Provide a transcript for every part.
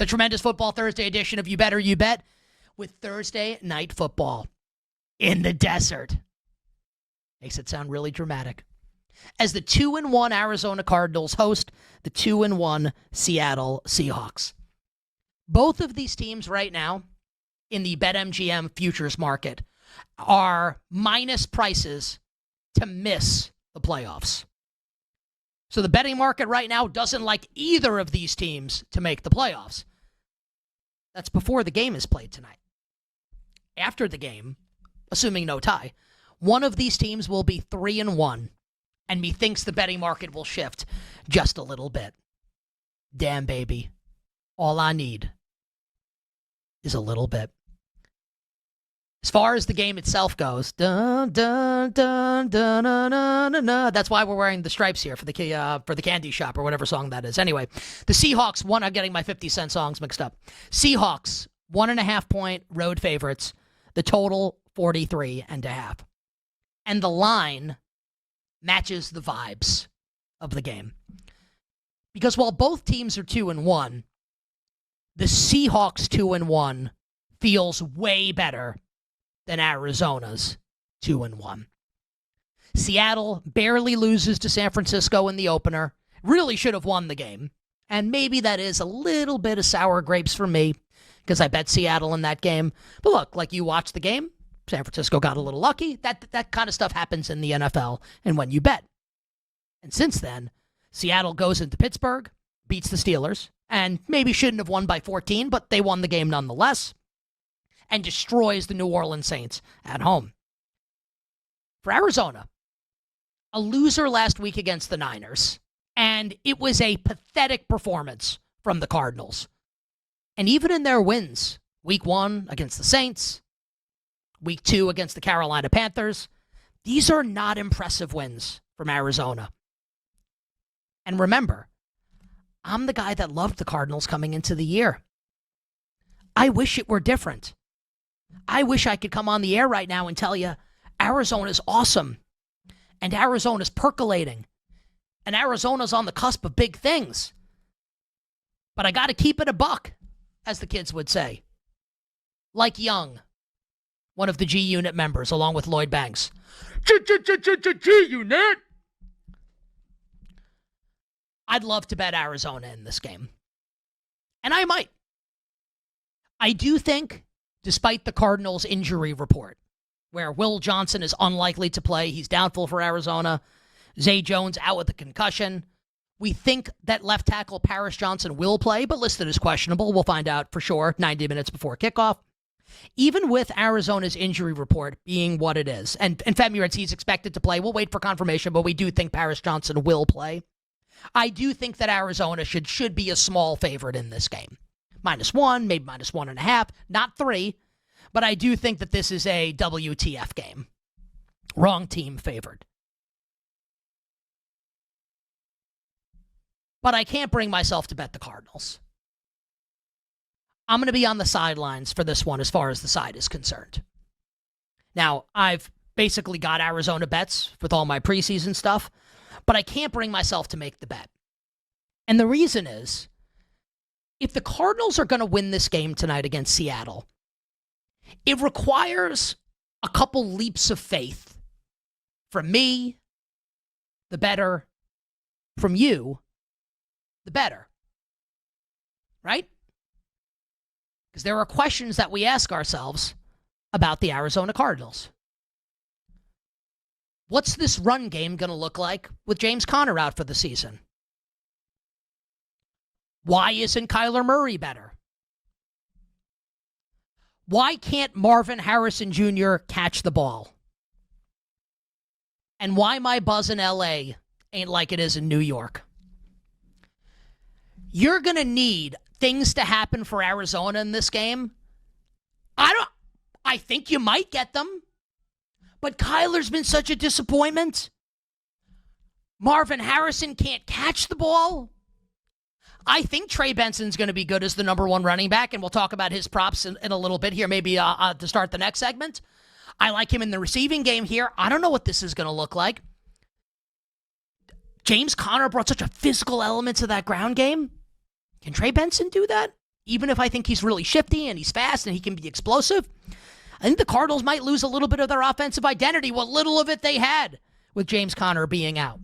the tremendous Football Thursday edition of You Better You Bet with Thursday night football in the desert. Makes it sound really dramatic. As the 2-1 Arizona Cardinals host the 2-1 Seattle Seahawks. Both of these teams right now in the BetMGM futures market are minus prices to miss the playoffs. So the betting market right now doesn't like either of these teams to make the playoffs. That's before the game is played tonight. After the game, assuming no tie, one of these teams will be 3-1, and methinks the betting market will shift just a little bit. Damn, baby. All I need is a little bit. As far as the game itself goes, dun, dun, dun, dun, dun, dun, dun, dun. That's why we're wearing the stripes here for the candy shop or whatever song that is. Anyway, the Seahawks won. I'm getting my 50-cent songs mixed up. Seahawks, 1.5-point road favorites. The total, 43.5. And the line matches the vibes of the game. Because while both teams are 2-1, the Seahawks 2-1 feels way better than Arizona's 2-1. Seattle barely loses to San Francisco in the opener. Really should have won the game. And maybe that is a little bit of sour grapes for me because I bet Seattle in that game. But look, like you watch the game, San Francisco got a little lucky. That kind of stuff happens in the NFL and when you bet. And since then, Seattle goes into Pittsburgh, beats the Steelers, and maybe shouldn't have won by 14, but they won the game nonetheless, and destroys the New Orleans Saints at home. For Arizona, a loser last week against the Niners, and it was a pathetic performance from the Cardinals. And even in their wins, week 1 against the Saints, week 2 against the Carolina Panthers, these are not impressive wins from Arizona. And remember, I'm the guy that loved the Cardinals coming into the year. I wish it were different. I wish I could come on the air right now and tell you Arizona's awesome, and Arizona's percolating, and Arizona's on the cusp of big things. But I got to keep it a buck, as the kids would say. Like Young, one of the G-Unit members, along with Lloyd Banks. G-Unit! I'd love to bet Arizona in this game. And I might. I do think, despite the Cardinals' injury report, where Will Johnson is unlikely to play, he's doubtful for Arizona, Zay Jones out with a concussion, we think that left tackle Paris Johnson will play, but listed as questionable. We'll find out for sure 90 minutes before kickoff. Even with Arizona's injury report being what it is, and Femi he's expected to play, we'll wait for confirmation, but we do think Paris Johnson will play. I do think that Arizona should be a small favorite in this game. -1, maybe -1.5, not 3. But I do think that this is a WTF game. Wrong team favored. But I can't bring myself to bet the Cardinals. I'm going to be on the sidelines for this one as far as the side is concerned. Now, I've basically got Arizona bets with all my preseason stuff, but I can't bring myself to make the bet. And the reason is, if the Cardinals are going to win this game tonight against Seattle, it requires a couple leaps of faith from me, the better, from you, the better. Right? Because there are questions that we ask ourselves about the Arizona Cardinals. What's this run game going to look like with James Conner out for the season? Why isn't Kyler Murray better? Why can't Marvin Harrison Jr. catch the ball? And why my buzz in LA ain't like it is in New York? You're going to need things to happen for Arizona in this game. I think you might get them. But Kyler's been such a disappointment. Marvin Harrison can't catch the ball. I think Trey Benson's going to be good as the number 1 running back, and we'll talk about his props in a little bit here, maybe to start the next segment. I like him in the receiving game here. I don't know what this is going to look like. James Conner brought such a physical element to that ground game. Can Trey Benson do that? even if I think he's really shifty and he's fast and he can be explosive, I think the Cardinals might lose a little bit of their offensive identity, what little of it they had with James Conner being out.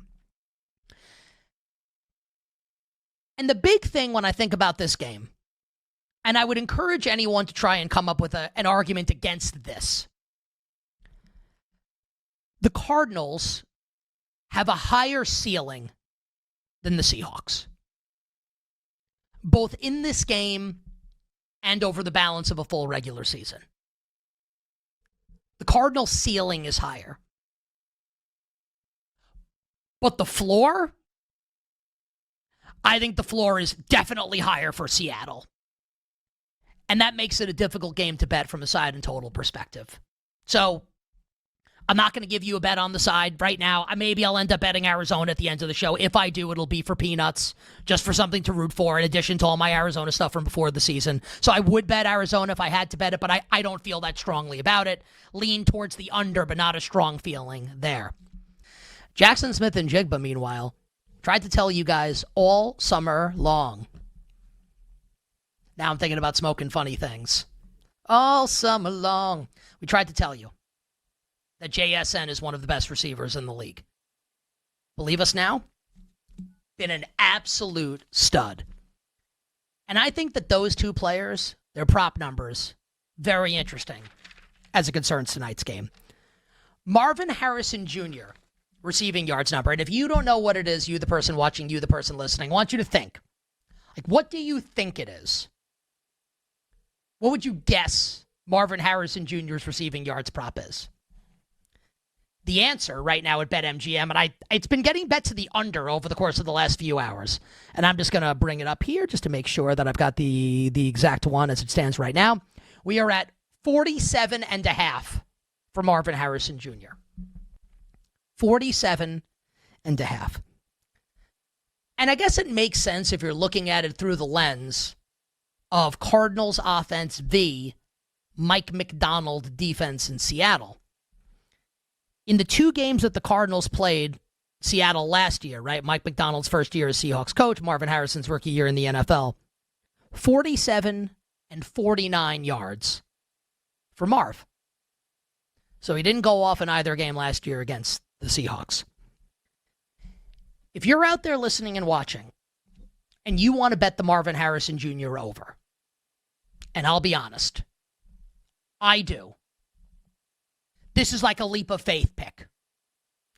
And the big thing when I think about this game, and I would encourage anyone to try and come up with an argument against this, the Cardinals have a higher ceiling than the Seahawks, both in this game and over the balance of a full regular season. The Cardinals' ceiling is higher. But the floor, I think the floor is definitely higher for Seattle. And that makes it a difficult game to bet from a side and total perspective. So I'm not going to give you a bet on the side right now. Maybe I'll end up betting Arizona at the end of the show. If I do, it'll be for peanuts, just for something to root for, in addition to all my Arizona stuff from before the season. So I would bet Arizona if I had to bet it, but I don't feel that strongly about it. Lean towards the under, but not a strong feeling there. Jackson Smith and Jigba, meanwhile, tried to tell you guys all summer long. Now I'm thinking about smoking funny things. All summer long. We tried to tell you that JSN is one of the best receivers in the league. Believe us now? Been an absolute stud. And I think that those two players, their prop numbers, very interesting as it concerns tonight's game. Marvin Harrison Jr., receiving yards number. And if you don't know what it is, you the person watching, you the person listening, I want you to think. Like, what do you think it is? What would you guess Marvin Harrison Jr.'s receiving yards prop is? The answer right now at BetMGM, and it's been getting bet to the under over the course of the last few hours. And I'm just going to bring it up here just to make sure that I've got the exact one as it stands right now. We are at 47.5 for Marvin Harrison Jr. 47.5. And I guess it makes sense if you're looking at it through the lens of Cardinals offense v. Mike McDonald defense in Seattle. In the two games that the Cardinals played Seattle last year, right? Mike McDonald's first year as Seahawks coach, Marvin Harrison's rookie year in the NFL. 47 and 49 yards for Marv. So he didn't go off in either game last year against the Seahawks. If you're out there listening and watching, and you want to bet the Marvin Harrison Jr. over, and I'll be honest, I do. This is like a leap of faith pick.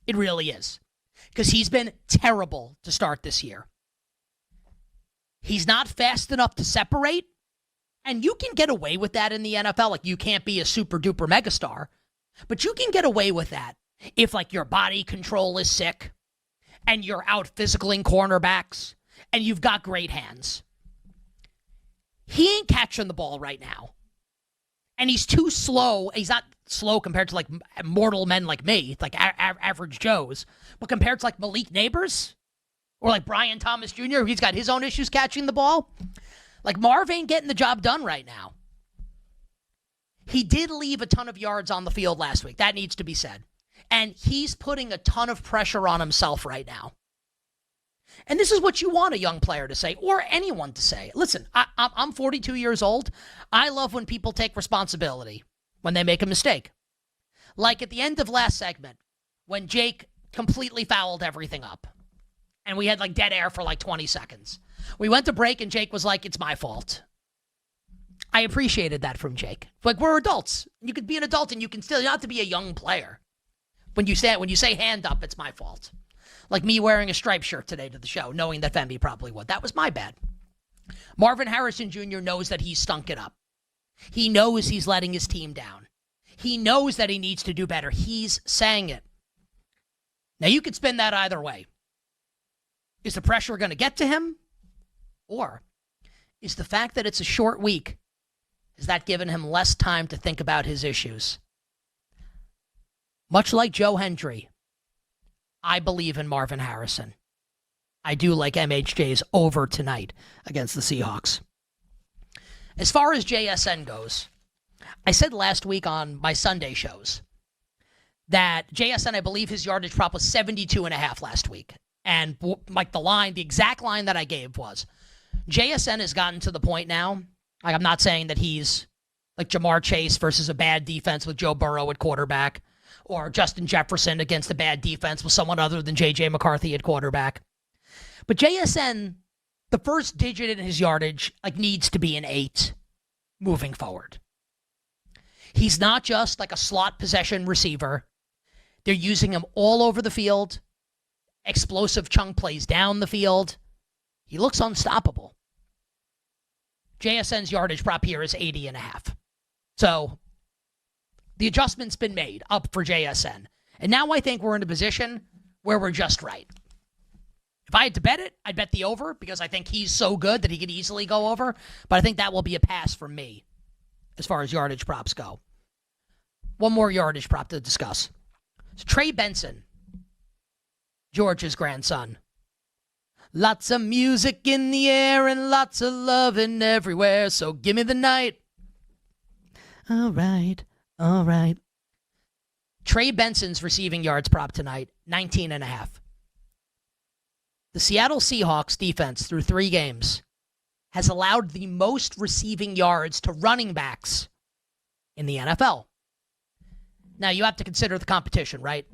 It really is. Because he's been terrible to start this year. He's not fast enough to separate, and you can get away with that in the NFL. Like, you can't be a super duper megastar, but you can get away with that if, like, your body control is sick, and you're out physicaling cornerbacks, and you've got great hands. He ain't catching the ball right now. And he's too slow. He's not slow compared to, like, mortal men like me, like average Joes, but compared to, like, Malik Neighbors or, like, Brian Thomas Jr., he's got his own issues catching the ball. Like, Marv ain't getting the job done right now. He did leave a ton of yards on the field last week. That needs to be said. And he's putting a ton of pressure on himself right now. And this is what you want a young player to say, or anyone to say. Listen, I'm 42 years old. I love when people take responsibility when they make a mistake. Like at the end of last segment, when Jake completely fouled everything up. And we had like dead air for like 20 seconds. We went to break and Jake was like, it's my fault. I appreciated that from Jake. Like, we're adults. You could be an adult and you don't have to be a young player. When you say hand up, it's my fault. Like me wearing a striped shirt today to the show, knowing that Femby probably would. That was my bad. Marvin Harrison Jr. knows that he's stunk it up. He knows he's letting his team down. He knows that he needs to do better. He's saying it. Now, you could spin that either way. Is the pressure going to get to him? Or is the fact that it's a short week, has that given him less time to think about his issues? Much like Joe Hendry, I believe in Marvin Harrison. I do like MHJ's over tonight against the Seahawks. As far as JSN goes, I said last week on my Sunday shows that JSN, I believe his yardage prop was 72.5 last week. And like the exact line that I gave was, JSN has gotten to the point now, like I'm not saying that he's like Jamar Chase versus a bad defense with Joe Burrow at quarterback, or Justin Jefferson against a bad defense with someone other than J.J. McCarthy at quarterback. But JSN, the first digit in his yardage, like needs to be an 8 moving forward. He's not just like a slot possession receiver. They're using him all over the field. Explosive chunk plays down the field. He looks unstoppable. JSN's yardage prop here is 80.5. So the adjustment's been made up for JSN. And now I think we're in a position where we're just right. If I had to bet it, I'd bet the over because I think he's so good that he could easily go over. But I think that will be a pass for me as far as yardage props go. One more yardage prop to discuss. It's Trey Benson, George's grandson. Lots of music in the air and lots of loving everywhere, so give me the night. All right. Trey Benson's receiving yards prop tonight, 19.5. The Seattle Seahawks defense through 3 games has allowed the most receiving yards to running backs in the NFL. Now, you have to consider the competition, right?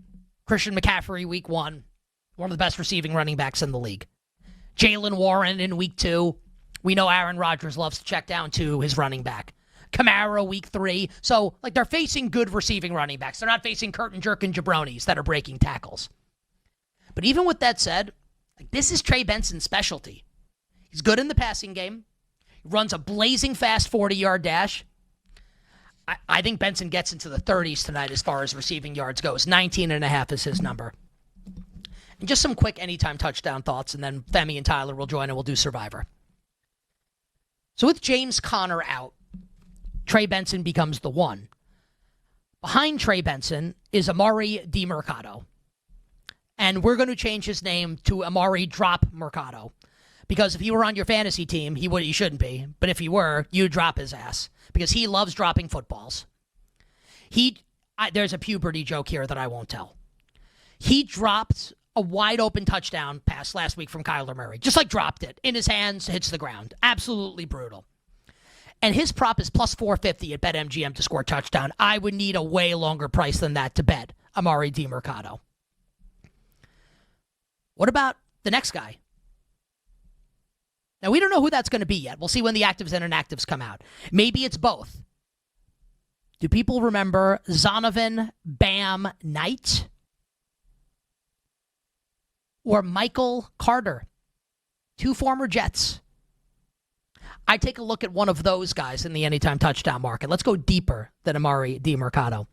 Christian McCaffrey, week 1, one of the best receiving running backs in the league. Jalen Warren in week 2. We know Aaron Rodgers loves to check down to his running back. Kamara week 3. So, like, they're facing good receiving running backs. They're not facing curtain jerking jabronis that are breaking tackles. But even with that said, like, this is Trey Benson's specialty. He's good in the passing game. He runs a blazing fast 40-yard dash. I think Benson gets into the 30s tonight as far as receiving yards goes. 19.5 is his number. And just some quick anytime touchdown thoughts, and then Femi and Tyler will join and we'll do Survivor. So with James Conner out, Trey Benson becomes the 1. Behind Trey Benson is Amari DiMercato. And we're going to change his name to Amari Drop Mercado. Because if he were on your fantasy team, he shouldn't be. But if he were, you'd drop his ass. Because he loves dropping footballs. There's a puberty joke here that I won't tell. He dropped a wide open touchdown pass last week from Kyler Murray. Just like dropped it. In his hands, hits the ground. Absolutely brutal. And his prop is plus 450 at BetMGM to score a touchdown. I would need a way longer price than that to bet Amari DiMercato. What about the next guy? Now, we don't know who that's going to be yet. We'll see when the actives and inactives come out. Maybe it's both. Do people remember Zonovan Bam Knight? Or Michael Carter? 2 former Jets. I take a look at one of those guys in the anytime touchdown market. Let's go deeper than Amari DiMercato.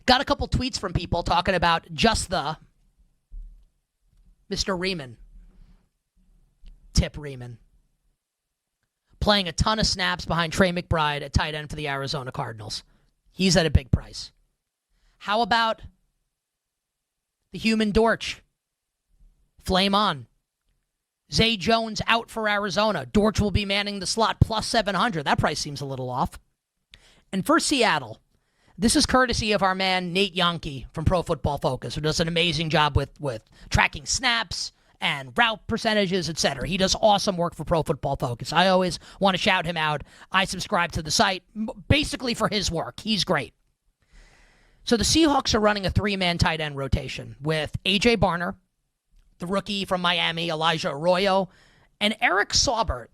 Got a couple tweets from people talking about just the Mr. Riemann. Tip Riemann. Playing a ton of snaps behind Trey McBride at tight end for the Arizona Cardinals. He's at a big price. How about the human Dortch? Flame on. Zay Jones out for Arizona. Dortch will be manning the slot plus 700. That price seems a little off. And for Seattle, this is courtesy of our man Nate Yonke from Pro Football Focus, who does an amazing job with tracking snaps and route percentages, etc. He does awesome work for Pro Football Focus. I always want to shout him out. I subscribe to the site basically for his work. He's great. So the Seahawks are running a 3-man tight end rotation with A.J. Barner, the rookie from Miami, Elijah Arroyo, and Eric Saubert.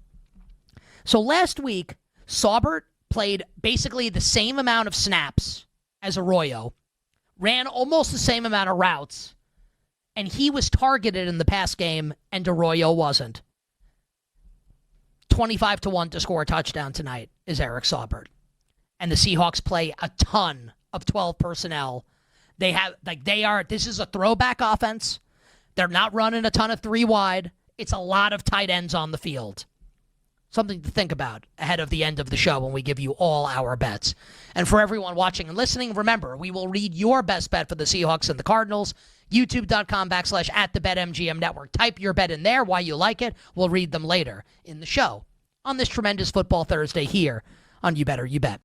So last week, Saubert played basically the same amount of snaps as Arroyo, ran almost the same amount of routes, and he was targeted in the pass game, and Arroyo wasn't. 25-1 to score a touchdown tonight is Eric Saubert. And the Seahawks play a ton of 12 personnel. This is a throwback offense. They're not running a ton of 3 wide. It's a lot of tight ends on the field. Something to think about ahead of the end of the show when we give you all our bets. And for everyone watching and listening, remember, we will read your best bet for the Seahawks and the Cardinals. YouTube.com/@the BetMGM Network. Type your bet in there, why you like it. We'll read them later in the show on this tremendous Football Thursday here on You Better You Bet.